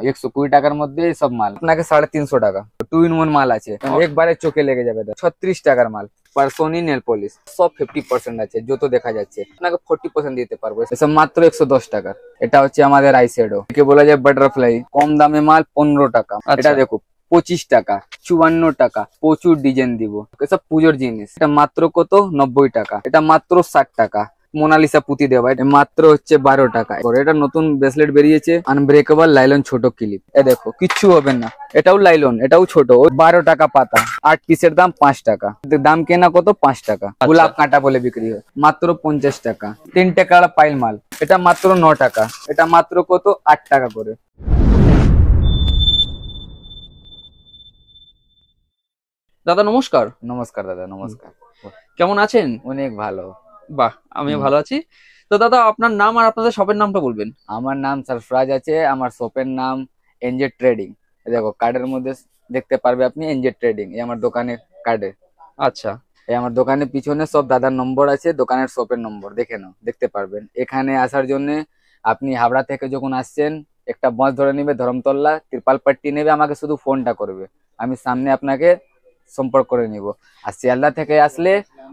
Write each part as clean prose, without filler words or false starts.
120 টাকার মধ্যে সব মাল আপনাকে 350 টাকা। 2 in 1 মাল আছে, একবারে চোখে লেগে যাবে। 36 টাকার মাল পার্সোনি নেল পলিশ সব 50% আছে, যত দেখা যাচ্ছে আপনাকে 40% দিতে পারবো, এসব মাত্র 110 টাকা। এটা হচ্ছে আমাদের আইশ্যাডো, একে বলা যায় বাটারফ্লাই। কম দামে মাল 15 টাকা। এটা দেখো 25 টাকা, 54 টাকা, প্রচুর ডিজাইন দিব। এসব পুজোর জিনিস। এটা মাত্র কত 90 টাকা। এটা মাত্র 60 টাকা। মোনালিসা পুঁতি দেওয়া, এটা মাত্র হচ্ছে 12 টাকা। এটা নতুন ব্রেসলেট বেরিয়েছে, আনব্রেকেবল লাইলন ছোট ক্লিপ। এ দেখো কিচ্ছু হবে না, এটাও লাইলন, এটাও ছোট। 12 টাকা পাতা। 8 পিসের দাম 5 টাকা। দাম কেনা কত 5 টাকা। গোলাপ কাঁটা বলে বিক্রি হয়, মাত্র 50 টাকা। 3 টাকা পাইল মাল, এটা মাত্র 9 টাকা। এটা মাত্র কত 8 টাকা করে। দাদা নমস্কার। নমস্কার দাদা, নমস্কার। কেমন আছেন? অনেক ভালো। বাহ, আমিও ভালো আছি। তো দাদা আপনার নাম আর আপনাদের শপের নামটা বলবেন। আমার নাম সরফরাজ আছে, আমার শপের নাম এনজে ট্রেডিং। দেখো কার্ডের মধ্যে দেখতে পারবে আপনি এনজে ট্রেডিং, এই আমার দোকানের কার্ডে। আচ্ছা, এই আমার দোকানের পিছনে সব দাদার নম্বর আছে, দোকানের শপের নম্বর দেখে নাও, দেখতে পারবেন। এখানে আসার জন্য আপনি হাবড়া থেকে যখন আসছেন একটা বাস ধরে নেবে, ধরমতলা ত্রিপালপট্টি নেবে, আমাকে শুধু ফোনটা করবে, আমি সামনে আপনাকে সম্পর্ক করে নিব। আর শিয়ালদা থেকে আসলে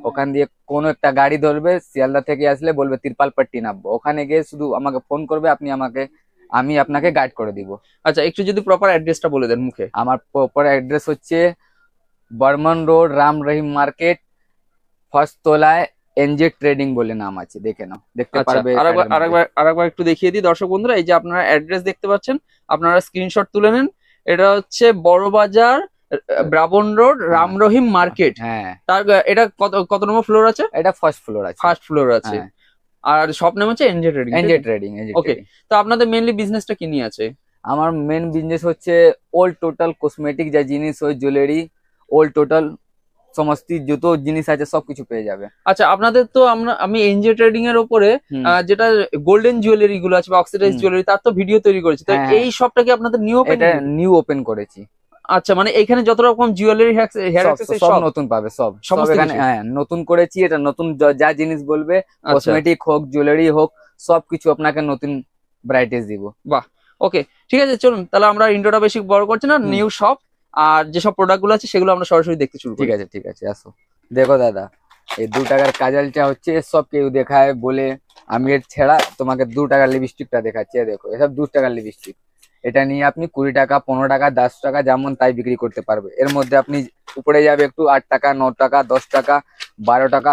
ওখান দিয়ে কোনো একটা গাড়ি ধরবে, শিয়ালদা থেকে আসলে বলবে ত্রিপালপট্টি নামবো, ওখানে গিয়ে শুধু আমাকে ফোন করবে, আমি আপনাকে গাইড করে দিব। আচ্ছা, একটু যদি প্রপার অ্যাড্রেসটা বলে দেন মুখে। আমার প্রপার অ্যাড্রেস হচ্ছে Barman road, Ram Rahim market, first তলায় এনজে ট্রেডিং বলে নাম আছে, দেখে নাও, দেখতে পারবে। আরেকবার একটু দেখিয়ে দিই দর্শক বন্ধুরা। এই যে আপনারা অ্যাড্রেস দেখতে পাচ্ছেন, আপনারা স্ক্রিনশট তুলে নেন। এটা হচ্ছে Bara Bazar, Brabourne road, Ram Rahim market. হ্যাঁ, তার এটা কত নম্বর ফ্লোর আছে? এটা ফার্স্ট ফ্লোর আছে। ফার্স্ট ফ্লোর আছে। আর শপ নাম হচ্ছে NJ trading. NJ trading. Okay, তো আপনাদের মেইনলি বিজনেসটা কি নিয়ে আছে? আমার মেন বিজনেস হচ্ছে অল টোটাল কসমেটিক, যা জিনিস হয় জুয়েলারি, অল টোটাল সমস্ত যত জিনিস আছে সবকিছু পেয়ে যাবে। আচ্ছা, আপনাদের তো আমি এনজে ট্রেডিং এর উপরে যেটা গোল্ডেন জুয়েলারি গুলো আছে বা অক্সিডাইজ জুয়েলারি, তার তো ভিডিও তৈরি করেছি। তো এই শপটা কি আপনাদের নিউ ওপেন করেছি। আচ্ছা, মানে এখানে যত রকম জুয়েলারি হেয়ার অ্যাক্সেসরি সব নতুন পাবে, সব এখানে। হ্যাঁ, নতুন করেছি। এটা নতুন যা জিনিস বলবে, কসমেটিক হোক জুয়েলারি হোক, সবকিছু আপনাকে নতুন ভ্যারাইটিস দিব। বাহ, ওকে, ঠিক আছে, চলুন তাহলে আমরা ইন্ট্রোটা বেশি বড় করছি না, নিউ শপ আর যেসব প্রোডাক্ট গুলো আছে সেগুলো আমরা সরাসরি দেখতে শুরু করি। ঠিক আছে, আসো। দেখো দাদা, এই 2 টাকার কাজলটা হচ্ছে, সব কেউ দেখায় বলে, আমি এর ছেড়া তোমাকে 2 টাকার লিপস্টিকটা দেখাচ্ছি। দেখো এসব 2 টাকার লিপস্টিক, এটা নিয়ে আপনি 20 টাকা, 15 টাকা, 10 টাকা যেমন তাই বিক্রি করতে পারবে। এর মধ্যে আপনি উপরে যাবে একটু 8 টাকা, 9 টাকা, 10 টাকা, 12 টাকা,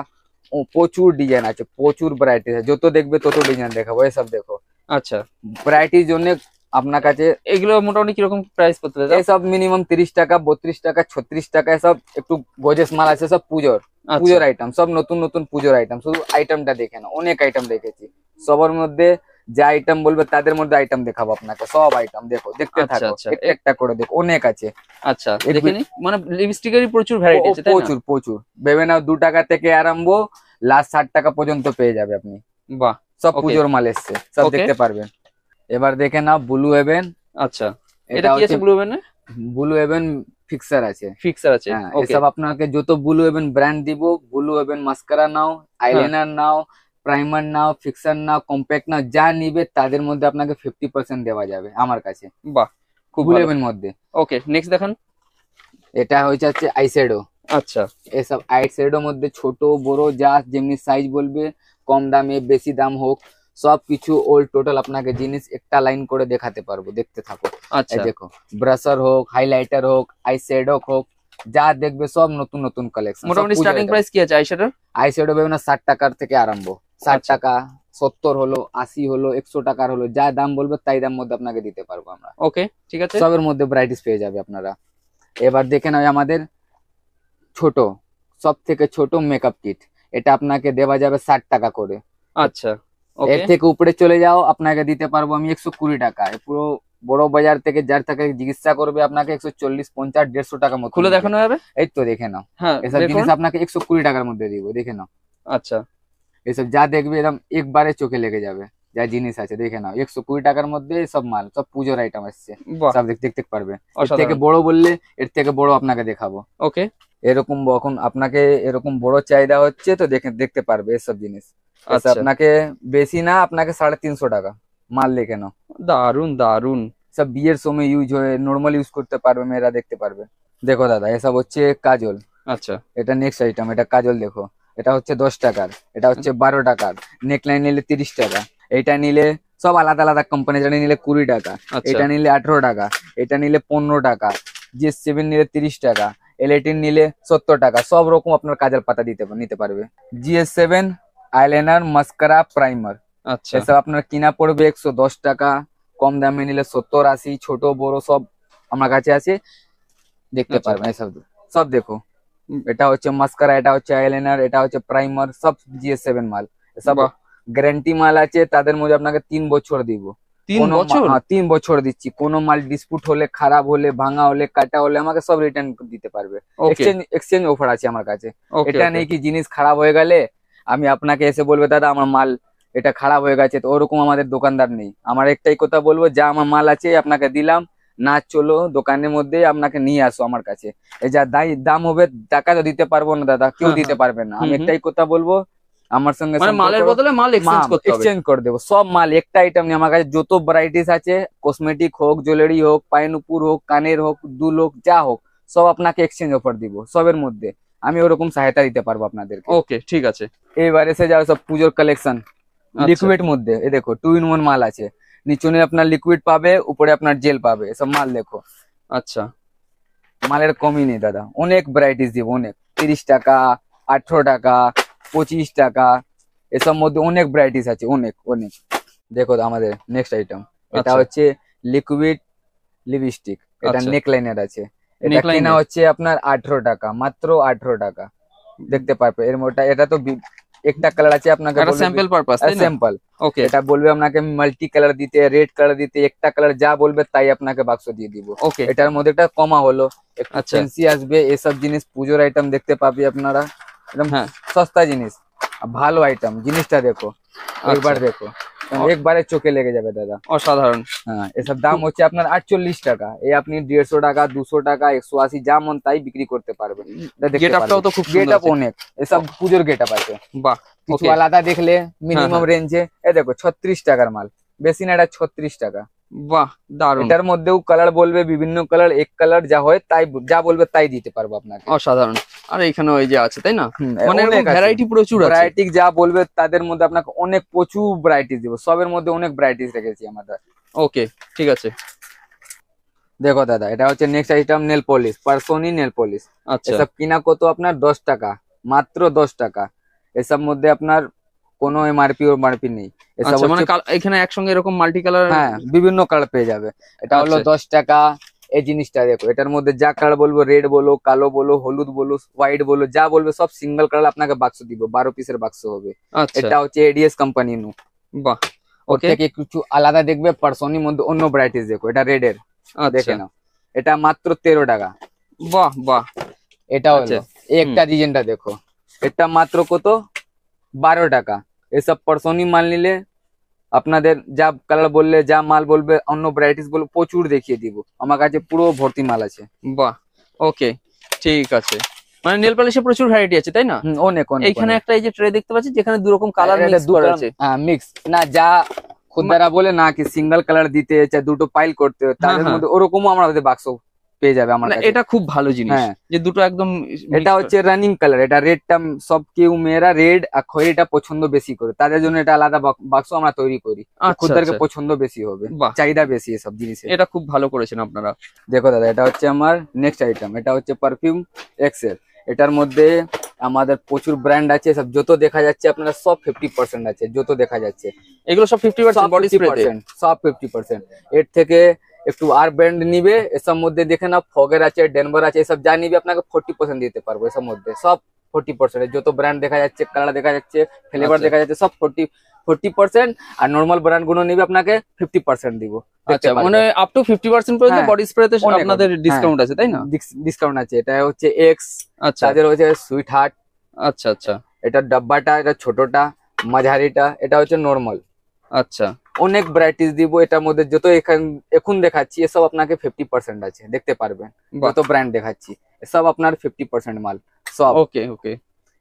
প্রচুর ডিজাইন আছে, প্রচুর ভ্যারাইটি আছে, যত দেখবে তত ডিজাইন দেখাবো। এসব দেখো। আচ্ছা, ভ্যারাইটির জন্য আপনার কাছে এগুলো মোটামুটি কিরকম প্রাইস পড়তে পারে? এসব মিনিমাম 30 টাকা, 32 টাকা, 36 টাকা। সব একটু গজেস মাল আছে, সব পুজোর আইটেম, সব নতুন নতুন পুজোর আইটেম। শুধু আইটেমটা দেখে না, অনেক আইটেম দেখেছি। সবার মধ্যে যে আইটেম বলবে তাদের মধ্যে আইটেম দেখাবো আপনাকে, সব আইটেম দেখো, দেখতে থাকো, একটা করে দেখো, অনেক আছে। আচ্ছা, দেখে নি, মানে লিপস্টিকেরই প্রচুর ভ্যারাইটি আছে, প্রচুর। ভেবে নাও 2 টাকা থেকে আরম্ভ লাস্ট 60 টাকা পর্যন্ত পেয়ে যাবে আপনি। বাহ, সব পুজোর মাল এসছে, সব দেখতে পারবেন। এবার দেখে নাও ব্লু হেভেন। আচ্ছা, এটা কি আছে ব্লু হেভেনে? ব্লু হেভেন ফিক্সার আছে। এসব আপনাকে যত ব্লু হেভেন ব্র্যান্ড দিব, ব্লু হেভেন মাস্কারা নাও, আইলাইনার নাও, প্রাইমার নাও, ফিক্সার নাও, কম্প্যাক্ট নাও, যা নিবে তাদের মধ্যে আপনাকে 50% দেওয়া যাবে আমার কাছে। বাহ, খুব ব্লু হেভেন মধ্যে। ওকে, নেক্সট দেখান। এটা হচ্ছে আইশ্যাডো। আচ্ছা, এসব আইশ্যাডোর মধ্যে ছোট বড় যা যেমনি সাইজ বলবে, কম দামে বেশি দাম হোক, সবকিছু অল টোটাল আপনাকে জিনিস একটা লাইন করে দেখাতে পারবো, দেখতে থাকো। আচ্ছা, দেখো ব্রাশার হোক, হাইলাইটার হোক, আইশ্যাডো হোক, যা দেখবে সব নতুন নতুন কালেকশন। মোটামুটি স্টার্টিং প্রাইস কি আছে আইশ্যাডোর? আইশ্যাডো ভেবে না 60 টাকার থেকে আরম্ভ। 60 টাকা, 70 হলো, 80 হলো, 100 টাকার হলো, যা দাম বলবে তাই দাম মধ্যে আপনাকে দিতে পারবো আমরা। ওকে, ঠিক আছে, সবের মধ্যে ভ্যারাইটিস পেয়ে যাবে আপনারা। এবার দেখে নাও আমাদের ছোট, সব থেকে ছোট মেকআপ কিট, এটা আপনাকে দেওয়া যাবে 60 টাকা করে। আচ্ছা, এর থেকে উপরে চলে যাও, আপনাকে দিতে পারবো আমি 120 টাকা। পুরো বড় বাজার থেকে যার থেকে চিকিৎসা করবে আপনাকে 140, 50, 150 টাকা মতো খুলে দেখানো যাবে। এই তো দেখে নাও, এসব জিনিস আপনাকে 120 টাকার মধ্যে দিব, দেখে নাও। আচ্ছা, এসব যা দেখবে একদম একবারে চোখে লেগে যাবে, যা জিনিস আছে দেখে নাও। 120 টাকার মধ্যে সব মাল, সব পুজোর আইটেম আসছে, সব দেখতে পারবে। এর থেকে বড় বললে এর থেকে বড় আপনাকে দেখাবো। ওকে, এরকম এখন আপনাকে এরকম বড় চাহিদা হচ্ছে তো দেখতে পারবে এসব জিনিস। আপনাকে বেশি না, আপনাকে 350 টাকা মাল দেখে নাও। দারুন দারুন, সব বিয়ের সময় ইউজ হয়, নর্মাল ইউজ করতে পারবে, মেয়েরা দেখতে পারবে। দেখো দাদা এসব হচ্ছে কাজল, আচ্ছা এটা নেক্সট আইটেম, এটা কাজল দেখো, এটা হচ্ছে 10 টাকার, এটা হচ্ছে 12 টাকার, নেকলাইন নিলে 30 টাকা, এটা নিলে সব আলাদা আলাদা কোম্পানি, এটা নিলে 20 টাকা, আচ্ছা এটা নিলে 18 টাকা, এটা নিলে 15 টাকা, GS7 নিলে 30 টাকা, L18 নিলে 70 টাকা, সব রকম আপনার কাজল পাতা নিতে পারবে। GS7 আইলাইনার, মাস্কারা, প্রাইমার, আচ্ছা এসব আপনার কিনা পড়বে 110 টাকা, কম দামে নিলে 70-80, ছোট বড় সব আমার কাছে আছে, দেখতে আচ্ছা। পারবেন এসব সব দেখো। এটা হচ্ছে মাস্কারা, এটা হচ্ছে আইলাইনার, এটা হচ্ছে প্রাইমার, সব GS7 মাল, সব বাহ। গ্যারান্টি মাল আছে, তাদের মধ্যে আপনাকে 3 বছর দিব। 3 বছর? হ্যাঁ 3 বছর দিচ্ছি। কোনো মাল ডিসপুট হলে, খারাপ হলে, ভাঙা হলে, কাটা হলে আমাকে সব রিটার্ন দিতে পারবে। ওকে এক্সচেঞ্জ অফার আছে আমার কাছে। ওকে এটা নেই কি জিনিস খারাপ হয়ে গেলে আমি আপনাকে এসে বলবো দাদা আমার মাল এটা খারাপ হয়ে গেছে, তো ওরকম আমাদের দোকানদার নেই। আমার একটাই কথা বলবো, যা আমার মাল আছে আপনাকে দিলাম, না চলো দোকানের মধ্যে আপনাকে নিয়ে আসো আমার কাছে, এই যা দাম হবে টাকা তো দিতে পারবো না দাদা, কেউ হ্যাঁ, দিতে পারবে না। আমি হুম, একটাই কথা বলবো, আমার সঙ্গে মানে মালের বদলে মাল এক্সচেঞ্জ করতে হবে। এক্সচেঞ্জ করে দেবো সব মাল, একটা আইটেম নেই আমার কাছে, যত ভ্যারাইটিস আছে, কসমেটিক হোক, জুয়েলারি হোক, পাইনুপুর হোক, কানের হোক, দুল হোক, যা হোক, সব আপনাকে এক্সচেঞ্জ অফার দিব সবের মধ্যে। আমি ওরকম সহায়তা দিতে পারবো আপনাদেরকে। ওকে ঠিক আছে। এবার এসে যাও সব পুজোর কালেকশন, আচ্ছা। লিকুইড মধ্যে, এ দেখো 2 in 1 মাল আছে, নিচনে আপনার লিকুইড পাবে, উপরে আপনার জেল পাবে, এসব মাল দেখো। আচ্ছা মালের কমই নেই দাদা, অনেক ভ্যারাইটিস দিব, অনেক, 30 টাকা, 18 টাকা, 25 টাকা, এসব মধ্যে অনেক ভ্যারাইটিস আছে, অনেক অনেক। দেখো আমাদের নেক্সট আইটেম, এটা আচ্ছা। হচ্ছে লিকুইড লিপস্টিক, এটা আচ্ছা। নেকলাইনের আছে, এটা Neckline কেনা এর? হচ্ছে আপনার 18 টাকা, মাত্র 18 টাকা, দেখতে পারবে এর মধ্যে। এটা তো একটা কালার আছে, আপনাকে একটা স্যাম্পল পারপাস তাই না? স্যাম্পল, ওকে এটা বলবে আপনাকে মাল্টি কালার দিতে, রেড কালার দিতে, একটা কালার যা বলবে তাই আপনাকে বাক্স দিয়ে দিব। ওকে এটার মধ্যে একটা কমা হলো, একটু আচ্ছা। ফ্যান্সি আসবে, এসব জিনিস পুজোর আইটেম দেখতে পাবি আপনারা, একদম হ্যাঁ সস্তা জিনিস, ভালো আইটেম, জিনিসটা দেখো, একবার দেখো, একবারে চোখে লেগে যাবে দাদা। অসাধারণ। হ্যাঁ এসব দাম হচ্ছে আপনার 48 টাকা, এই আপনি 150 টাকা, 200 টাকা, 180, যা মন তাই বিক্রি করতে পারবেন। গেটআপটাও তো খুব গেট সুন্দর আপ আছে। অনেক, এসব পুজোর গেট আপ আছে, বাহ কিছু ওকে আলাদা দেখলে মিনিমাম হ্যাঁ। রেঞ্জে। এ দেখো 36 টাকার মাল, বেশি না, এটা 36 টাকা। বাহ দারুণ এটার মধ্যেও কালার বলবে, বিভিন্ন কালার, এক কালার যা হয় তাই, যা বলবে তাই দিতে পারবো আপনাকে। অসাধারণ। আর এখানে ওই যে আছে তাই না, হুম, মানে অনেক আছে। ভ্যারাইটি প্রচুর আছে। ভ্যারাইটি যা বলবে তাদের মধ্যে আপনাকে অনেক প্রচুর ভ্যারাইটিস দিব, সবের মধ্যে অনেক ভ্যারাইটিস রেখেছি আমাদের। ওকে ঠিক আছে। দেখো দাদা এটা হচ্ছে নেক্সট আইটেম, নেল পলিশ, পার্সোনি নেল পলিশ, আচ্ছা এসব কিনা কত আপনার 10 টাকা, মাত্র 10 টাকা, এসব মধ্যে আপনার কোনো এমআরপি নেই। এসব আচ্ছা, মানে হচ্ছে এখানে একসঙ্গে এরকম মাল্টি কালার। হ্যাঁ বিভিন্ন কালার পেয়ে যাবে, এটা হলো আচ্ছা। 10 টাকা। এই জিনিসটা দেখো, এটার মধ্যে যা কালার বলবো, রেড বলো, কালো বলো, হলুদ বলো, হোয়াইট বলো, যা বলবে সব সিঙ্গেল কালার আপনাকে বাক্স দিব, 12 পিসের বাক্স হবে। আচ্ছা এটা হচ্ছে এডিএস কোম্পানি নু, বাহ ওর ওকে থেকে কিছু আলাদা দেখবে। পার্সোনির মধ্যে অন্য ভ্যারাইটিস দেখো, এটা রেড এর, দেখে আচ্ছা নাও, এটা মাত্র 13 টাকা। বাহ বাহ এটা হলো আচ্ছা। এই একটা ডিজাইনটা দেখো, এটা মাত্র কত 12 টাকা। এসব পার্সোনি মাল নিলে আপনাদের যা কালার বললে, যা মাল বলবে, অন্য ভ্যারাইটিস বলবে, প্রচুর দেখিয়ে দিব, আমার কাছে পুরো ভর্তি মাল আছে। বাহ ওকে ঠিক আছে। মানে নেল পলিশে প্রচুর ভ্যারাইটি আছে তাই না? অনেক অনেক এইখানে অনেক। একটা এই যে ট্রে দেখতে পাচ্ছি যেখানে দু রকম কালার এটা মিক্স করা আছে। হ্যাঁ মিক্স না, যা খুদারা বলে না কি সিঙ্গেল কালার দিতে চাই, দুটো পাইল করতে হয়, তাদের হ্যাঁ। মধ্যে ওরকমও আমাদের বাক্স পেয়ে যাবে আমার মানে কাছে। এটা খুব ভালো জিনিস হ্যাঁ। যে দুটো একদম এটা হচ্ছে রানিং কালার, এটা রেডটা সব কেউ মেয়েরা রেড আর খয়েরিটা পছন্দ বেশি করে, তাদের জন্য এটা আলাদা বাক্স আমরা তৈরি করি, আচ্ছা, খুদারকে আচ্ছা। পছন্দ বেশি হবে, বাহ। চাহিদা বেশি এসব জিনিসের। এটা খুব ভালো করেছেন আপনারা। দেখো দাদা এটা হচ্ছে আমার নেক্সট আইটেম, এটা হচ্ছে পারফিউম এক্সেল, এটার মধ্যে আমাদের প্রচুর ব্র্যান্ড আছে, সব যত দেখা যাচ্ছে আপনারা সব 50% আছে, যত দেখা যাচ্ছে এগুলো সব 50% বডি স্প্রেতে? সব 50%। এর থেকে একটু আর ব্র্যান্ড নিবে, এসব মধ্যে দেখে না, ফগের আছে, ডেনভার আছে, এসব যা নিবে আপনাকে 40% দিতে পারবো, এসব মধ্যে সব 40%। যত ব্র্যান্ড দেখা যাচ্ছে, কালার দেখা যাচ্ছে, ফ্লেভার আচ্ছা। দেখা যাচ্ছে, সব 40%। আর নর্মাল ব্র্যান্ড গুলো নিবে আপনাকে 50% দিব। আচ্ছা, মানে আপ টু 50% পর্যন্ত হ্যাঁ, বডি স্প্রেতে অনেক আপনাদের অনেক। ডিসকাউন্ট আছে তাই না? ডিসকাউন্ট আছে, এটা হচ্ছে এক্স, আচ্ছা তাদের হচ্ছে সুইট হার্ট, আচ্ছা আচ্ছা এটা ডাব্বাটা, এটা ছোটটা, মাঝারিটা, এটা হচ্ছে নর্মাল। আচ্ছা অনেক ভ্যারাইটিস দিব, এটার মধ্যে যত এখন দেখাচ্ছি এসব আপনাকে 50% আছে, দেখতে পারবেন। বাহ। যত ব্র্যান্ড দেখাচ্ছি এসব আপনার 50% মাল সব। ওকে ওকে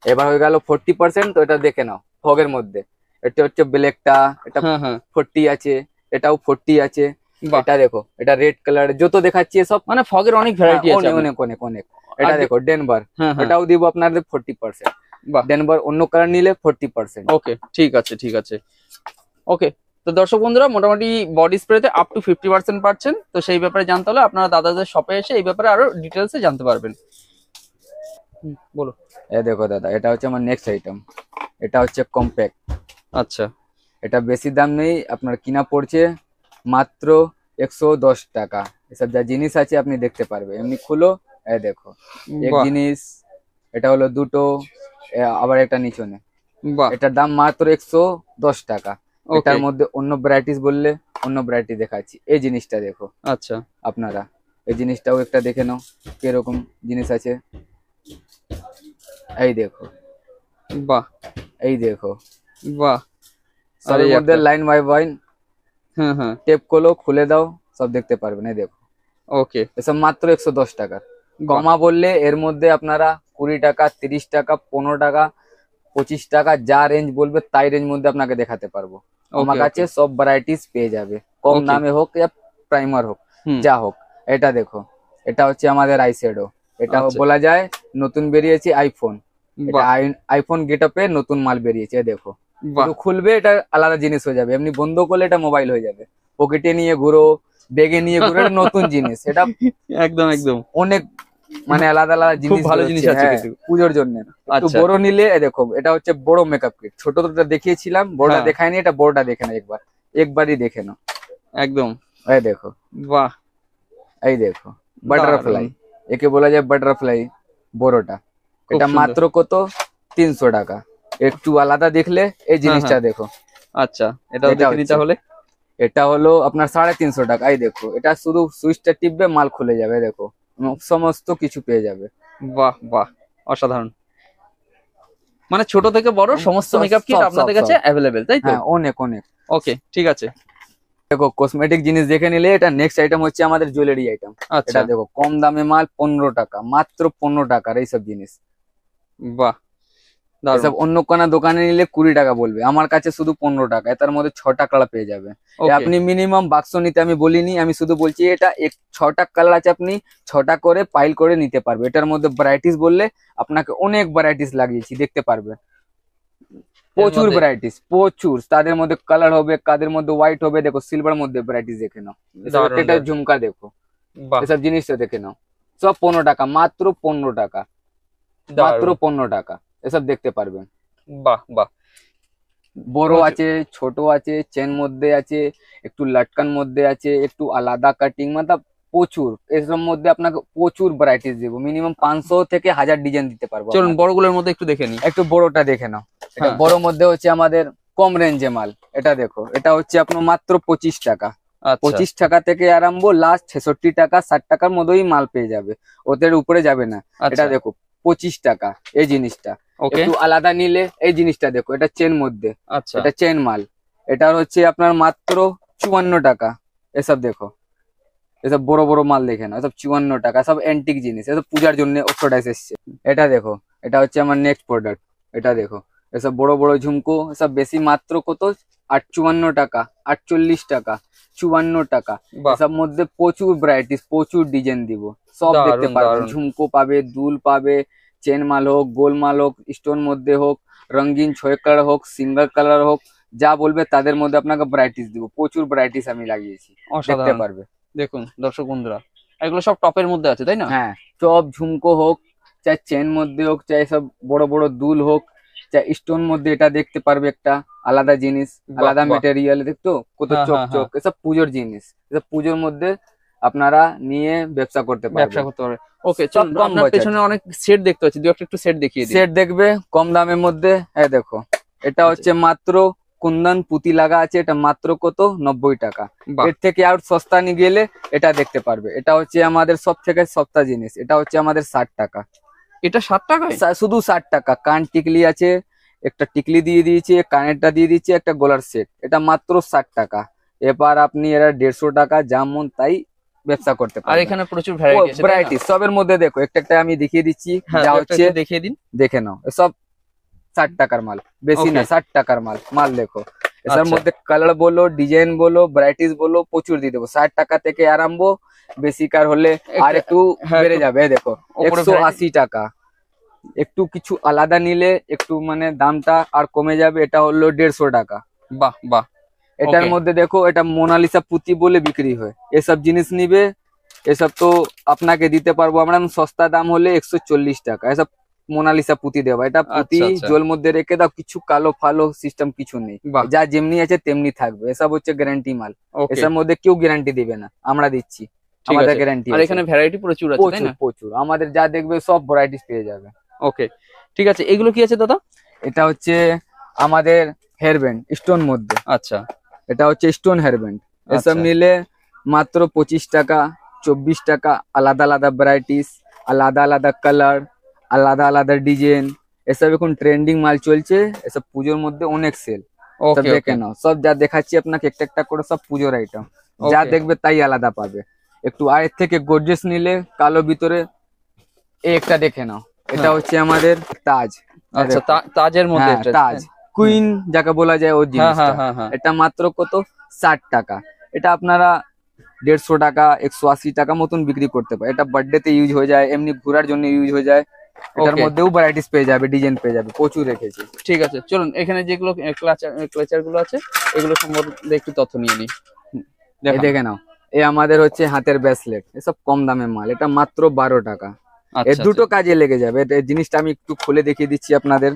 এবার হয়ে গেল 40%, তো এটা দেখে নাও ফগের মধ্যে, এটা হচ্ছে ব্ল্যাকটা, এটা হ্যাঁ হ্যাঁ 40 আছে, এটাও 40 আছে, বাহ। এটা দেখো, এটা রেড কালার যত দেখাচ্ছি সব মানে ফগের অনেক ভ্যারাইটি আছে অনেক অনেক অনেক অনেক। এটা আর দেখো ডেনভার, হ্যাঁ হ্যাঁ এটাও দিব আপনাদের 40%। বাহ। ডেনভার অন্য কালার নিলে 40%। ওকে ঠিক আছে ঠিক আছে। ওকে, তো দর্শক বন্ধুরা মোটামুটি বডি স্প্রেতে আপ টু 50% পাচ্ছেন। তো সেই ব্যাপারে জানতে হলে আপনারা দাদাদের শপে এসে এই ব্যাপারে আরো ডিটেলসে জানতে পারবেন। বলো। এ দেখো দাদা, এটা হচ্ছে আমার নেক্সট আইটেম। এটা হচ্ছে কম্প্যাক্ট। আচ্ছা এটা বেশি দাম নেই, আপনার কিনা পড়ছে মাত্র 110 টাকা। এসব যা জিনিস আছে আপনি দেখতে পারবে, এমনি খুলো। এ দেখো এক বাহ জিনিস, এটা হলো দুটো, আবার একটা নিচনে। বাহ। এটার দাম মাত্র 110 টাকা। ওকে এটার মধ্যে অন্য ভ্যারাইটিস বললে অন্য ভ্যারাইটি দেখাচ্ছি। এই জিনিসটা দেখো আচ্ছা আপনারা, এই জিনিসটাও একটা দেখে নাও কিরকম জিনিস আছে। এই দেখো, বাহ এই দেখো, বাহ। সবের এই মধ্যে একটা। লাইন বাই লাইন হ্যাঁ হ্যাঁ টেপ করলো, খুলে দাও, সব দেখতে পারবেন। এই দেখো, ওকে এসব মাত্র 110 টাকা। কমা বললে এর মধ্যে আপনারা 20 টাকা, 30 টাকা, 15 টাকা, 25 টাকা, যা রেঞ্জ বলবে তাই রেঞ্জ মধ্যে আপনাকে দেখাতে পারবো। আমার ওকে কাছে সব ভ্যারাইটিস পেয়ে যাবে, কম Okay. দামে হোক ইয়া প্রাইমার হোক, হুম যা হোক। এটা দেখো, এটা হচ্ছে আমাদের আইশ্যাডো। এটা আচ্ছা। বলা যায় নতুন বেরিয়েছে আইফোন। এটা বাহ আইফোন গেটআপে নতুন মাল বেরিয়েছে। এই দেখো, বাহ। একটু খুলবে এটা আলাদা জিনিস হয়ে যাবে, এমনি বন্ধ করলে এটা মোবাইল হয়ে যাবে। পকেটে নিয়ে ঘুরো, ব্যাগে নিয়ে ঘুরো, এটা নতুন জিনিস। এটা একদম একদম অনেক মানে আলাদা আলাদা জিনিস ভালো বেরোচ্ছে, জিনিস আছে হ্যাঁ, কিন্তু। পুজোর জন্য। একটু আচ্ছা বড় নিলে এ দেখো, এটা হচ্ছে বড় মেকআপ কিট। ছোটটা দেখিয়েছিলাম, বড়টা হ্যাঁ। দেখায়নি, এটা বড়টা দেখে নাও একবার, একবারই দেখে নাও। একদম এই দেখো, বাহ। এই দেখো বাটারফ্লাই, একে বলা যায় বাটারফ্লাই বড়টা। খুব এটা সুন্দর। মাত্র কত, 300 টাকা। একটু আলাদা দেখলে এই জিনিসটা দেখো, আচ্ছা এটাও এটা দেখে নিতে হচ্ছে। হলে এটা হলো আপনার 350 টাকা। এই দেখো, এটা শুধু সুইচটা টিপবে মাল খুলে যাবে। দেখো সমস্ত কিছু পেয়ে যাবে। বাহ বাহ অসাধারণ। মানে ছোট থেকে বড় সমস্ত সব- মেকআপ কিট সব- আপনাদের সব- কাছে অ্যাভেলেবেল তাই তো? হ্যাঁ, অনেক অনেক। ওকে ঠিক আছে। দেখো কসমেটিক জিনিস দেখে নিলে, এটা নেক্সট আইটেম হচ্ছে আমাদের জুয়েলারি আইটেম। আচ্ছা এটা দেখো কম দামে মাল, 15 টাকা, মাত্র 15 টাকার এইসব জিনিস। বাহ দারুণ। এসব অন্য কোনো দোকানে নিলে 20 টাকা বলবে, আমার কাছে শুধু 15 টাকা। তার মধ্যে 6টা কালার পেয়ে যাবে। ওকে আপনি মিনিমাম বাক্স নিতে আমি বলিনি, আমি শুধু বলছি এটা 6টা কালার আছে, আপনি 6টা করে পাইল করে নিতে পারবে। এটার মধ্যে ভ্যারাইটিস বললে আপনাকে অনেক ভ্যারাইটিস লাগিয়েছি, দেখতে পারবে প্রচুর মধ্যে- ভ্যারাইটিস, প্রচুর। তাদের মধ্যে কালার হবে, কাদের মধ্যে হোয়াইট হবে। দেখো সিলভার মধ্যে ভ্যারাইটিস দেখে নাও, দারুণ, এটা দারুণ। ঝুমকা দেখো, বাহ এসব জিনিসটা দেখে নাও। সব 15 টাকা, মাত্র 15 টাকা, মাত্র দারুণ। 15 টাকা। এসব দেখতে পারবেন। বাহ বাহ বড় প্রচুর। আছে, ছোট আছে, চেন মধ্যে আছে, একটু লটকান মধ্যে আছে, একটু আলাদা কাটিং, মানে প্রচুর। এসব মধ্যে আপনাকে প্রচুর ভ্যারাইটিস দেবো, মিনিমাম 500 থেকে 1000 ডিজাইন দিতে পারবো চলুন আপনাকে। বড়গুলোর মধ্যে একটু দেখে নিই। একটু বড়টা দেখে নাও। এটা হ্যাঁ। বড় মধ্যে হচ্ছে আমাদের কম রেঞ্জে মাল। এটা দেখো, এটা হচ্ছে আপনার মাত্র 25 টাকা। আচ্ছা 25 টাকা থেকে আরম্ভ, লাস্ট 66 টাকা 60 টাকার মধ্যেই মাল পেয়ে যাবে, ওদের উপরে যাবে না। এটা আচ্ছা দেখো 25 টাকা এই জিনিসটা। ওকে একটু আলাদা নিলে এই জিনিসটা দেখো, এটা চেন মধ্যে, আচ্ছা এটা চেন মাল। এটা হচ্ছে আপনার মাত্র 54 টাকা। এসব দেখো, এসব বড় বড় মাল দেখে না, এসব 54 টাকা, সব অ্যান্টিক জিনিস, এসব পূজার জন্য অক্সোডাইজ এসছে। এটা দেখো, এটা হচ্ছে আমার নেক্সট প্রোডাক্ট। এটা দেখো, এসব বড় বড় ঝুমকো, এসব বেশি মাত্র কত, 58 টাকা, 48 টাকা, 54 টাকা। বাহ এসব মধ্যে প্রচুর ভ্যারাইটিস, প্রচুর ডিজাইন দিব, সব দেখতে দারুণ, পারবেন। দারুণ। ঝুমকো পাবে, দুল পাবে, চেন মাল হোক, গোল মাল হোক, স্টোন মধ্যে হোক, রঙিন 6 কালার হোক, সিঙ্গেল কালার হোক, যা বলবে তাদের মধ্যে আপনাকে ভ্যারাইটিস দিব। প্রচুর ভ্যারাইটিস আমি লাগিয়েছি, দেখতে অসাধারণ। পারবে। দেখুন দর্শক বন্ধুরা, এগুলো সব টপের মধ্যে আছে তাই না? হ্যাঁ, চপ ঝুমকো হোক, চাই চেন মধ্যে হোক, চাই সব বড় বড় দুল হোক, চাই স্টোন মধ্যে, এটা দেখতে পারবে একটা আলাদা জিনিস, বাহ, আলাদা বাহ। মেটেরিয়াল। দেখতো কত হ্যাঁ, চক হ্যাঁ, চক, এসব পুজোর জিনিস, এসব পুজোর মধ্যে আপনারা নিয়ে ব্যবসা করতে ব্যবসা পারবেন। করতে পারবে। ওকে সব চলুন, কম আপনার বাজেট। পেছনে অনেক সেট দেখতে পাচ্ছি, দু একটা একটু সেট দেখিয়ে দিন। সেট দেখবে কম দামের মধ্যে। হ্যাঁ দেখো, এটা আচ্ছা। হচ্ছে মাত্র কুন্দন পুঁতি লাগা আছে, এটা মাত্র কত, 90 টাকা। বাহ এর থেকে আর সস্তা নিয়ে গেলে এটা দেখতে পারবে। এটা হচ্ছে আমাদের সব থেকে সস্তা জিনিস, এটা হচ্ছে আমাদের 60 টাকা। এটা 60 টাকায়? শুধু 60 টাকা। কান টিকলি আছে, একটা টিকলি দিয়ে দিয়েছে, কানেরটা দিয়ে দিয়েছে, একটা গলার সেট, এটা মাত্র 60 টাকা। এবার আপনি এরা 150 টাকা যেমন তাই ব্যবসা করতে আর পারবেন। এখানে প্রচুর ভ্যারাইটি আছে তাই না? ভ্যারাইটি সবের মধ্যে দেখো, একটা একটা আমি দেখিয়ে দিচ্ছি, হ্যাঁ যা দু একটা হচ্ছে একটু দেখিয়ে দিন। দেখে নাও। সব 60 টাকার মাল, বেশি না, Okay. 60 টাকার মাল। মাল দেখো, এটার আচ্ছা। মধ্যে কালার বলো, ডিজাইন বলো, ভ্যারাইটিস বলো, প্রচুর দিয়ে দেবো। 60 টাকা থেকে আরম্ভ, বেশি কার হলে আর একটু হ্যাঁ, বেড়ে একটু যাবে। এই দেখো উপরে 180 টাকা। একটু কিছু আলাদা নিলে একটু মানে দামটা আর কমে যাবে, এটা হলো 150 টাকা। বাহ বাহ। এটার Okay. মধ্যে দেখো, এটা মোনালিসা পুঁতি বলে বিক্রি হয়। এসব জিনিস নিবে, এসব তো আপনাকে দিতে পারবো আমরা সস্তা দাম হলে 140 টাকা। এসব মোনালিসা পুঁতি দেওয়া, এটা পুঁতি আচ্ছা, আচ্ছা। জল মধ্যে রেখে দাও, কিছু কালো ফালো সিস্টেম কিছু নেই, বাহ। যা যেমনি আছে তেমনি থাকবে। এসব হচ্ছে গ্যারান্টি মাল। ওকে, এসব মধ্যে কেউ গ্যারান্টি দিবে না, আমরা দিচ্ছি, ঠিক আমাদের আছে। গ্যারান্টি আর আছে। এখানে ভ্যারাইটি প্রচুর আছে, তাই প্রচুর না? প্রচুর, আমাদের যা দেখবে সব ভ্যারাইটিস পেয়ে যাবে। ওকে, ঠিক আছে। এগুলো কি আছে দাদা? এটা হচ্ছে আমাদের হেয়ার ব্যান্ড স্টোন মধ্যে। আচ্ছা এটা হচ্ছে স্টোন হেয়ার ব্যান্ড। এসব আচ্ছা। নিলে মাত্র 25 টাকা, 24 টাকা। আলাদা আলাদা ভ্যারাইটিস, আলাদা আলাদা কালার, আলাদা আলাদা ডিজাইন। এসব এখন ট্রেন্ডিং মাল চলছে, এসব পুজোর মধ্যে অনেক সেল। সব ওকে দেখে ওকে নাও, সব যা দেখাচ্ছি আপনাকে একটা একটা করে সব পুজোর আইটেম, যা ওকে। দেখবে তাই আলাদা পাবে। একটু আয়ের থেকে গর্জেস নিলে কালো ভিতরে এই একটা দেখে নাও, এটা হ্যাঁ। হচ্ছে আমাদের তাজ। আচ্ছা, দেখো। তাজের মধ্যে হ্যাঁ, এটা। তাজ কুইন যাকে বলা যায় ওই হ্যাঁ জিনিসটা। হ্যাঁ হ্যাঁ হ্যাঁ। এটা মাত্র কত, 60 টাকা। এটা আপনারা 150 টাকা, 180 টাকা মতন বিক্রি করতে পারে। এটা বার্থডে তে ইউজ হয়ে যায়, এমনি ঘোরার জন্য ইউজ হয়ে যায়। এটার Okay. মধ্যেও ভ্যারাইটিস পেয়ে যাবে, ডিজাইন পেয়ে যাবে, প্রচুর রেখেছি। ঠিক আছে, চলুন এখানে যেগুলো ক্লাচার গুলো আছে এগুলো সম্বন্ধে একটু তথ্য নিয়ে নিই। এই দেখান। দেখে নাও, এই আমাদের হচ্ছে হাতের ব্রেসলেট, এসব কম দামে মাল। এটা মাত্র 12 টাকা। এর আচ্ছা দুটো আচ্ছা। কাজে লেগে যাবে। এই জিনিসটা আমি একটু খুলে দেখিয়ে দিচ্ছি আপনাদের।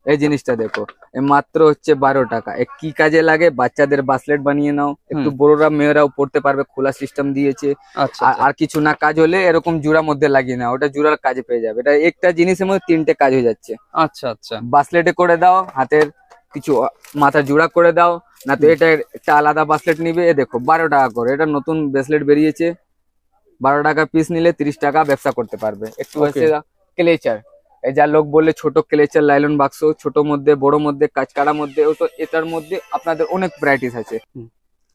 এই জিনিসটা দেখো, এ মাত্র হচ্ছে 12 টাকা। এ কি কাজে লাগে, বাচ্চাদের ব্রেসলেট বানিয়ে নাও, একটু বড়রা মেয়েরাও পড়তে পারবে, খোলা সিস্টেম দিয়েছে। আচ্ছা আর আচ্ছা। আর কিছু না কাজ হলে এরকম জোড়া মধ্যে লাগিয়ে নাও, ওটা জোড়ার কাজে পেয়ে যাবে। এটা একটা জিনিসের মধ্যে 3টে কাজ হয়ে যাচ্ছে। আচ্ছা আচ্ছা। ব্রেসলেটে করে দাও, হাতের কিছু মাথা জোড়া করে দাও, না তো এটা একটা আলাদা ব্রেসলেট নিবে। এ দেখো 12 টাকা করে, এটা নতুন ব্রেসলেট বেরিয়েছে। 12 টাকা পিস নিলে 30 টাকা ব্যবসা করতে পারবে। একটু Okay. আছে ক্লেচার, এই যা লোক বলে ছোট ক্লেচার, লাইলন বাক্স, ছোট মধ্যে বড় মধ্যে কাঁচকাড়া মধ্যে, ও তো এটার মধ্যে আপনাদের অনেক ভ্যারাইটিস আছে। হুম।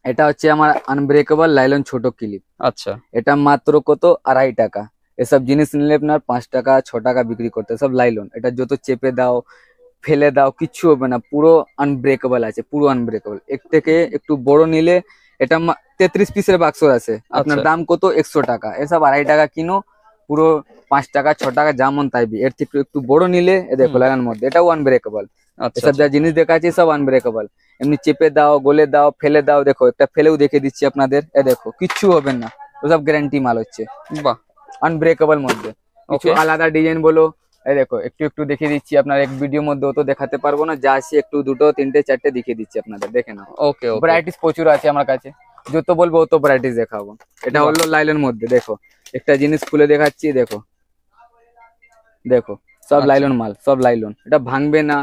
এটা হচ্ছে আমার আনব্রেকেবল লাইলন ছোট ক্লিপ। আচ্ছা এটা মাত্র কত, 2.5 টাকা। এসব জিনিস নিলে আপনার 5 টাকা 6 টাকা বিক্রি করতে। সব লাইলন, এটা যত চেপে দাও ফেলে দাও কিচ্ছু হবে না, পুরো আনব্রেকেবল আছে, পুরো আনব্রেকেবল। এর থেকে একটু বড় নিলে এটা 33 পিসের বাক্স আছে, আপনার আচ্ছা। দাম কত, 100 টাকা। এসব 2.5 টাকা কিনো, পুরো 5 টাকা 6 টাকা যেমন তাইবি। এর থেকে একটু বড় নিলে এ দেখো লাগানোর মধ্যে, এটাও আনব্রেকেবল। আচ্ছা এসব যা জিনিস দেখাচ্ছি সব আনব্রেকেবল। এমনি চেপে দাও, গলে দাও, ফেলে দাও। দেখো একটা ফেলেও দেখে দিচ্ছি আপনাদের, এ দেখো কিচ্ছু হবে না, ওসব গ্যারান্টি মাল হচ্ছে, বাহ। আনব্রেকেবল মধ্যে। কিছু Okay. আলাদা ডিজাইন বলো, এই দেখো একটু একটু দেখিয়ে দিচ্ছি আপনার। এক ভিডিও মধ্যে তো দেখাতে পারবো না, যা আছে একটু দুটো তিনটে চারটে দেখিয়ে দিচ্ছি আপনাদের, দেখে নাও। ওকে ওকে। ভ্যারাইটিস প্রচুর আছে আমার কাছে, যত বলবো অত ভ্যারাইটিস দেখাবো। এটা বাহ। হলো লাইলের মধ্যে, দেখো একটা জিনিস খুলে দেখাচ্ছি। দেখো দেখো সব আচ্ছা। লাইলন মাল, সব লাইলন। এটা ভাঙবে না,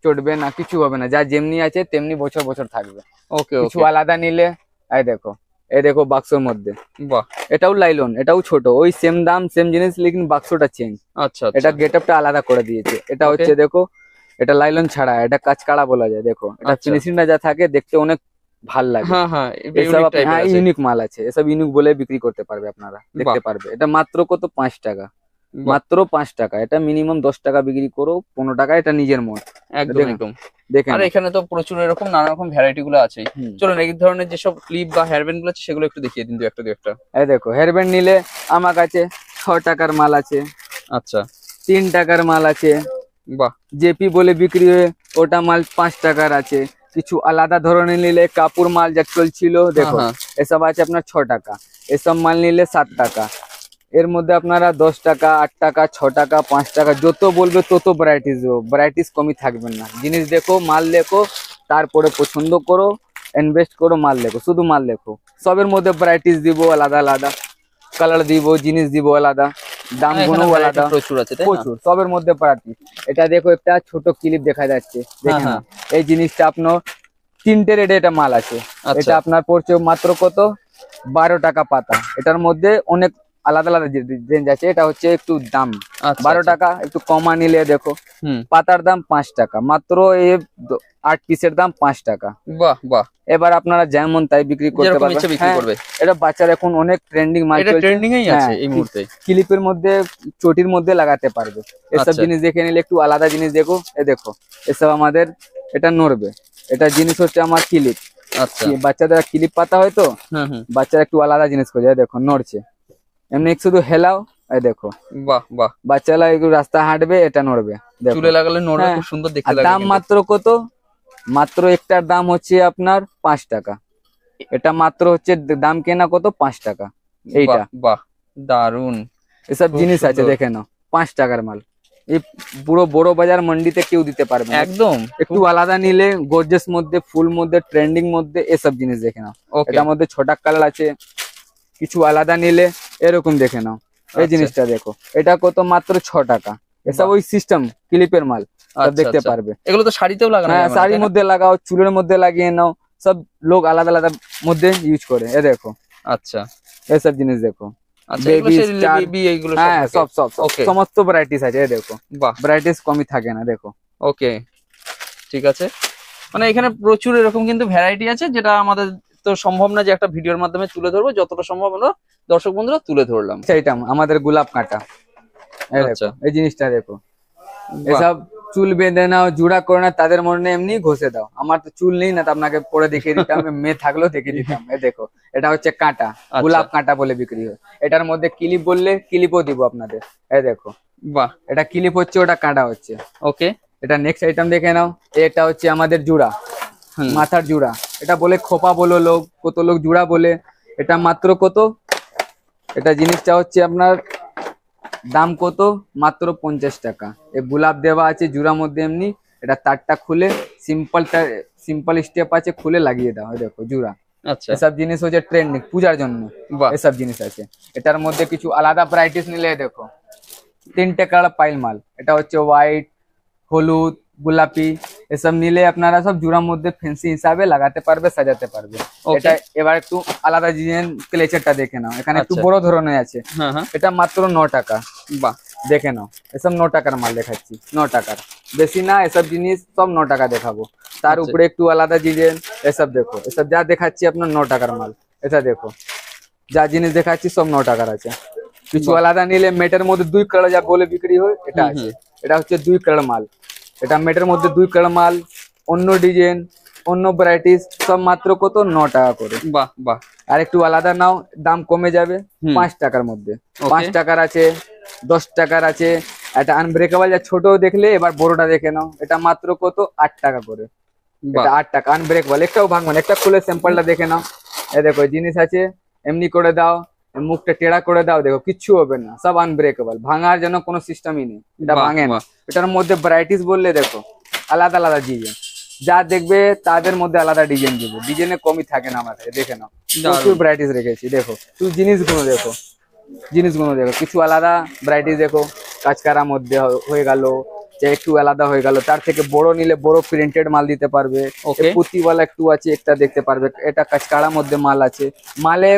চটবে না, কিছু হবে না, যা যেমনি আছে তেমনি বছর বছর থাকবে। ওকে কিছু ওকে। আলাদা নিলে এই দেখো বাক্সর মধ্যে, বাহ। এটাও লাইলন, এটাও ছোট, ওই সেম দাম সেম জিনিস, লেকিন বাক্সটা চেঞ্জ। আচ্ছা এটা আচ্ছা। গেটআপটা আলাদা করে দিয়েছে। এটা Okay. হচ্ছে দেখো, এটা লাইলন ছাড়া, এটা কাঁচকাড়া বলা যায়। দেখো এটা আচ্ছা। ফিনিশিংটা যা থাকে দেখতে অনেক ভাল লাগে। হ্যাঁ হ্যাঁ, এটা এসব ইউনিক টাইপের আছে। ইউনিক মাল আছে, এসব ইউনিক বলে বিক্রি করতে পারবে, আপনারা দেখতে বাহ। পারবে। এটা মাত্র কত, 5 টাকা, বাহ। মাত্র 5 টাকা। এটা মিনিমাম 10 টাকা বিক্রি করো, 15 টাকা এটা নিজের মন। একদম দেখুন, একদম। দেখেন। আর এখানে তো প্রচুর এরকম নানা রকম ভ্যারাইটি গুলো আছে। হুম। চলুন এই ধরনের যেসব ক্লিপ বা হেয়ার ব্যান্ড গুলো আছে সেগুলো একটু দেখিয়ে দিন, দু একটা। এই দেখো হেয়ার ব্যান্ড নিলে আমার কাছে 6 টাকার মাল আছে, আচ্ছা। 3 টাকার মাল আছে, বাহ। জেপি বলে বিক্রি হয় ওটা মাল 5 টাকার আছে। কিছু আলাদা ধরনের নিলে কাপড় মাল যা চলছিল দেখো, হ্যাঁ। এসব আছে আপনার 6 টাকা। এসব মাল নিলে 7 টাকা। এর মধ্যে আপনারা 10 টাকা, 8 টাকা, 6 টাকা, 5 টাকা যত বলবে তত ভ্যারাইটিস দেবো, ভ্যারাইটিস কমই থাকবেন না। জিনিস দেখো, মাল দেখো, তারপরে পছন্দ করো, ইনভেস্ট করো, মাল দেখো, শুধু মাল দেখো। সবের মধ্যে ভ্যারাইটিস দিব আলাদা আলাদা, কালার দিব, জিনিস দিব আলাদা, দাম হ্যাঁ, গুলো এখানে variety আলাদা, প্রচুর আছে, তাই না? প্রচুর, সবের মধ্যে ভ্যারাইটিস। এটা দেখো একটা ছোট ক্লিপ দেখা যাচ্ছে, দেখেন হ্যাঁ। এই জিনিসটা আপনার 3টে রেটে এটা মাল আছে। আচ্ছা। এটা আপনার পড়ছে মাত্র কত, 12 টাকা পাতা। এটার মধ্যে অনেক আলাদা আলাদা রেঞ্জ আছে, এটা হচ্ছে একটু দাম আচ্ছা 12 আচ্ছা। টাকা। একটু কমা নিলে দেখো হুম। পাতার দাম 5 টাকা, মাত্র এই 8 পিসের দাম 5 টাকা। বাহ বাহ। এবার আপনারা যেমন তাই বিক্রি করতে যেরকম পারবেন। ইচ্ছে বিক্রি হ্যাঁ, করবে। এটা বাচ্চার এখন অনেক ট্রেন্ডিং মাল এটা চলছে। ট্রেন্ডিং এই আছে হ্যাঁ, এই মুহূর্তে। ক্লিপের মধ্যে, চটির মধ্যে লাগাতে পারবে। এসব আচ্ছা। জিনিস দেখে নিলে একটু আলাদা জিনিস দেখো, এ দেখো এসব আমাদের এটা নড়বে, এটা জিনিস হচ্ছে আমার ক্লিপ। আচ্ছা। বাচ্চাদের ক্লিপ পাতা হয় তো, হুম হুম। বাচ্চারা একটু আলাদা জিনিস খোঁজে। এই দেখো নড়ছে, এমনি শুধু হেলাও, এই দেখো বাহ বাহ। বাচ্চারা একটু রাস্তা হাঁটবে, এটা নড়বে, দেখো। চুলে লাগালে নড়বে, হ্যাঁ, খুব সুন্দর দেখতে আর লাগে দাম কিন্তু। মাত্র কত? মাত্র একটার দাম হচ্ছে আপনার 5 টাকা। এটা মাত্র হচ্ছে দাম কেনা কত? 5 টাকা। এইটা বাহ বাহ, দারুন। এসব খুব জিনিস আছে, সুন্দর। দেখে নাও, 5 টাকার মাল। এই পুরো বড় বাজার মন্ডিতে কেউ দিতে পারবে না। একদম। একটু আলাদা নিলে গর্জেস মধ্যে, ফুল মধ্যে, ট্রেন্ডিং মধ্যে এসব জিনিস দেখে নাও। ওকে। এটার মধ্যে ছটা কালার আছে, কিছু আলাদা নিলে এরকম দেখে নাও। এই আচ্ছা। জিনিসটা দেখো, এটা কত? মাত্র 6 টাকা। এসব বাহ। ওই সিস্টেম ক্লিপের মাল, সব আচ্ছা দেখতে আচ্ছা। পারবে। এগুলো তো শাড়িতেও লাগানো হ্যাঁ, যায় মানে, শাড়ির তাই না? মধ্যে লাগাও, চুলের মধ্যে লাগিয়ে নাও, সব লোক আলাদা আলাদা মধ্যে ইউজ করে। এ দেখো, আচ্ছা এসব জিনিস দেখো। আচ্ছা, এগুলো বেবি সেই স্টার, বেবি এইগুলো সব হ্যাঁ থাকে। সব সব সব Okay. সমস্ত ভ্যারাইটিস আছে। এ দেখো, বাহ। ভ্যারাইটিস কমই থাকে না, দেখো। ওকে, ঠিক আছে। মানে এখানে প্রচুর এরকম কিন্তু ভ্যারাইটি আছে, যেটা আমাদের তো সম্ভব না যে একটা ভিডিওর মাধ্যমে তুলে ধরবো। যতটা সম্ভব আমরা দর্শক বন্ধুরা তুলে ধরলাম। সেইটা আমাদের গোলাপ কাঁটা। এই আচ্ছা। দেখো, এই জিনিসটা দেখো। বাহ। এসব চুল বেঁধে নাও, জুড়া করে না, তাদের মনে এমনি ঘষে দাও। আমার তো চুল নেই না, তো আপনাকে পরে দেখিয়ে দিতাম, মেয়ে থাকলেও দেখিয়ে দিতাম। এই দেখো, এটা হচ্ছে কাঁটা, গোলাপ কাঁটা বলে বিক্রি হয়। এটার মধ্যে ক্লিপ বললে ক্লিপও দিব আপনাদের। এই দেখো, বাহ। এটা ক্লিপ হচ্ছে, ওটা কাঁটা হচ্ছে। ওকে। এটা নেক্সট আইটেম দেখে নাও। এটা হচ্ছে আমাদের জুড়া, হুম। মাথার জুড়া। এটা বলে খোপা বলো লোক, কত লোক জুড়া বলে। এটা মাত্র কত? এটা জিনিসটা হচ্ছে আপনার দাম কত? মাত্র 50 টাকা। এই গোলাপ দেওয়া আছে জুড়ার মধ্যে এমনি। এটা তারটা খুলে সিম্পল স্টেপ আছে, খুলে লাগিয়ে দাও। এই দেখো জুড়া। আচ্ছা। এসব জিনিস হচ্ছে ট্রেন্ডিং পূজার জন্য, বাহ। এসব জিনিস আছে। এটার মধ্যে কিছু আলাদা ভ্যারাইটিস নিলে দেখো, 3টে কালার পাইল মাল। এটা হচ্ছে হোয়াইট, হলুদ, গোলাপি। এসব নিলে আপনারা সব জুড়ার মধ্যে ফ্যান্সি হিসাবে লাগাতে পারবে, সাজাতে পারবে। Okay. এটা এবার একটু আলাদা ডিজাইন ক্লেচারটা দেখে নাও, এখানে একটু আচ্ছা। বড় ধরনের আছে। হ্যাঁ হ্যাঁ। এটা মাত্র 9 টাকা। বাহ। দেখে নাও, এসব 9 টাকার মাল দেখাচ্ছি, 9 টাকার বেশি না। এসব জিনিস সব 9 টাকা দেখাবো। তার আচ্ছা। উপরে একটু আলাদা ডিজাইন। এসব দেখো, এসব যা দেখাচ্ছি আপনার 9 টাকার মাল। এটা দেখো, যা জিনিস দেখাচ্ছি সব 9 টাকার আছে। কিছু বাহ। আলাদা নিলে মেটের মধ্যে 2 কালার যা বলে বিক্রি হয়, এটা হুম, আছে। এটা হচ্ছে 2 কালার মাল। এটা মেটের মধ্যে 2 কালার মাল, অন্য ডিজাইন, অন্য ভ্যারাইটিস, সব মাত্র কত? 9 টাকা করে। বাহ বাহ। আর একটু আলাদা নাও, দাম কমে যাবে। হুম। 5 টাকার মধ্যে, Okay. 5 টাকার আছে, 10 টাকার আছে। এটা আনব্রেকেবল, যা ছোট দেখলে, এবার বড়টা দেখে নাও। এটা মাত্র কত? 8 টাকা করে। বাহ। এটা 8 টাকা আনব্রেকেবল। একটাও ভাঙবে না, একটা খুলে স্যাম্পলটা দেখে নাও। এই দেখো, জিনিস আছে, এমনি করে দাও, মুখটা টেড়া করে দাও, দেখো কিচ্ছু হবে না, সব আনব্রেকেবল। ভাঙার জন্য কোনো সিস্টেমই নেই, এটা বাহ, ভাঙে না। বাহ। এটার মধ্যে ভ্যারাইটিস বললে দেখো, আলাদা আলাদা ডিজাইন, যা দেখবে তাদের মধ্যে আলাদা ডিজাইন দেবো। ডিজাইনে কমই থাকে না আমাদের, দেখে নাও। প্রচুর ভ্যারাইটিস রেখেছি, দেখো। তুই জিনিসগুলো দেখো, জিনিসগুলো দেখো, কিছু আলাদা ভ্যারাইটিস দেখো। কাঁচকারার মধ্যে হয়ে গেল, যে একটু আলাদা হয়ে গেল। তার থেকে বড় নিলে বড় প্রিন্টেড মাল দিতে পারবে। Okay. পুঁতিওয়ালা একটু আছে, একটা দেখতে পারবে। এটা কাঁচকারার মধ্যে মাল আছে। মালে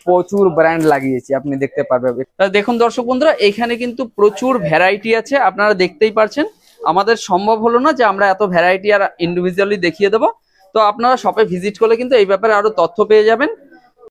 প্রচুর ব্র্যান্ড লাগিয়েছি, আপনি দেখতে পারবে। তা দেখুন দর্শক বন্ধুরা, এখানে কিন্তু প্রচুর ভ্যারাইটি আছে, আপনারা দেখতেই পারছেন। আমাদের সম্ভব হলো না যে আমরা এত ভ্যারাইটি আর ইন্ডিভিজুয়ালি দেখিয়ে দেবো। তো আপনারা শপে ভিজিট করলে কিন্তু এই ব্যাপারে আরো তথ্য পেয়ে যাবেন।